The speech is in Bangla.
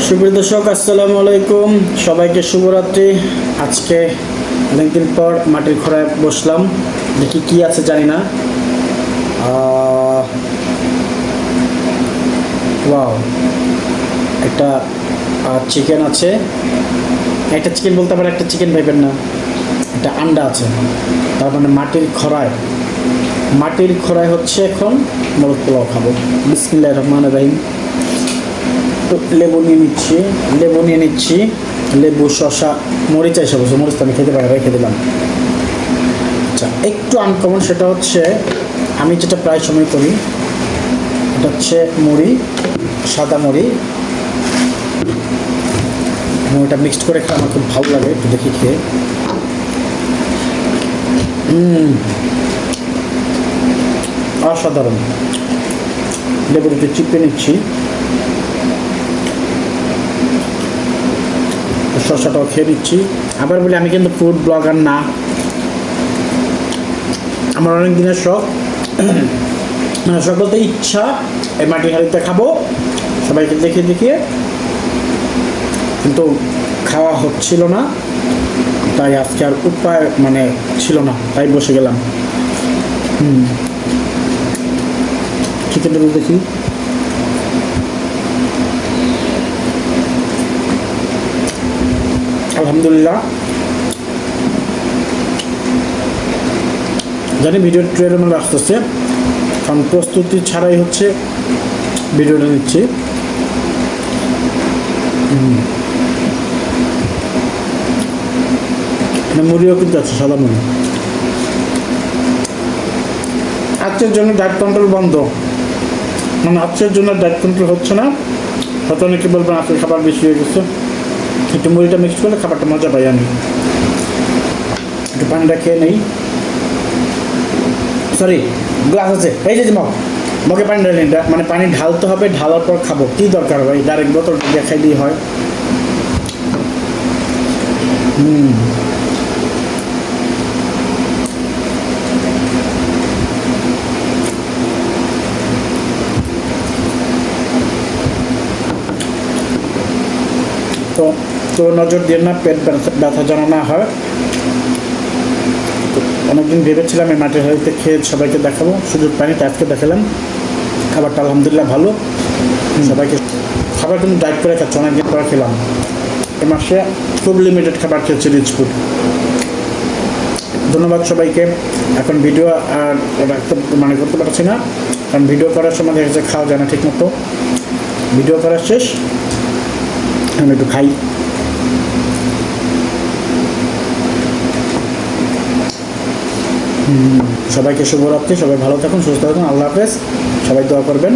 সুপ্রিয় দর্শক, আসসালামু আলাইকুম। সবাইকে শুভরাত্রি। আজকে অনেকদিন পর মাটির খোঁড়ায় বসলাম, দেখি কি আছে জানি না। ওয়াও, একটা চিকেন আছে। একটা চিকেন বলতে পারে, একটা চিকেন ভাইবেন না, একটা আন্ডা আছে। তার মানে মাটির খোঁড়ায় হচ্ছে এখন মোরগ পোলাও খাবো। বিসমিল্লাহির রহমানির রহিম। লেবু নিয়ে নিচ্ছি। লেবু, শসা, মরিচ এসে বসে, মরিচ তো আমি খেতে পারি, রেখে দিলাম। আচ্ছা, একটু আনকমন, সেটা হচ্ছে আমি যেটা প্রায় সময় করি, এটা হচ্ছে সাদা মুড়িটা মিক্সড করে খেলে আমার খুব ভালো লাগে। একটু দেখি খেয়ে। অসাধারণ। লেবুর একটু চিপে নিচ্ছি, শসাটাও খেয়ে নিচ্ছি। আবার বলি, আমি কিন্তু ফুড ব্লগার না, আমার অনেক দিনের শখ, মানে শখ বলতে ইচ্ছা, এই মাটির হাঁড়িতে খাবো সবাইকে দেখিয়ে, কিন্তু খাওয়া হচ্ছিল না। তাই আজকে আর উপায় ছিল না, তাই বসে গেলাম। চিকেনটা দেখি। আলহামদুলিল্লাহ। জানি ভিডিও ট্রেলার মানে আসতেছে, কারণ প্রস্তুতি ছাড়াই হচ্ছে ভিডিওটা নিচ্ছি। মুড়িও কিন্তু আছে, সাদা মুড়ি। আজকের জন্য ডায়েট কন্ট্রোল বন্ধ, আজকের জন্য ডায়েট কন্ট্রোল হচ্ছে না। হয়তো অনেকে বলবেন আজকে খাবার বেশি হয়ে গেছে। একটু মুড়িটা মিক্স করলে খাবারটা মজা পাই আমি। একটু পানিটা খেয়ে নেই। সরি, গ্লাস আছে, এই যে মগে পানি ঢালি, পানি ঢালতে হবে, ঢালার পর খাবো। কি দরকার ভাই, ডাইরেক্ট বোতল দেখাই দিয়ে হয়। তো নজর দিয়ে না, পেট ব্যথা যেন না হয়। অনেকদিন ভেবেছিলাম এই মাটির হাঁড়িতে খেয়ে সবাইকে দেখাবো, সুযোগ পাইনি, তাই আজকে দেখালাম। খাবারটা আলহামদুলিল্লাহ ভালো। সবাইকে খাবার কিন্তু ডায়েট করে খাচ্ছি, অনেকদিন পরে খেলাম। এ মাসে খুব লিমিটেড খাবার খেয়েছি, রিচ ফুড। ধন্যবাদ সবাইকে। এখন ভিডিও আর রাখতে করতে পারছি না, কারণ ভিডিও করার সময় দেখা যাচ্ছে খাওয়া যায় না ঠিক মতো। ভিডিও করা শেষ, আমি একটু খাই। সবাইকে শুভরাত্রি। সবাই ভালো থাকুন, সুস্থ থাকুন। আল্লাহ হাফেজ। সবাই দোয়া করবেন।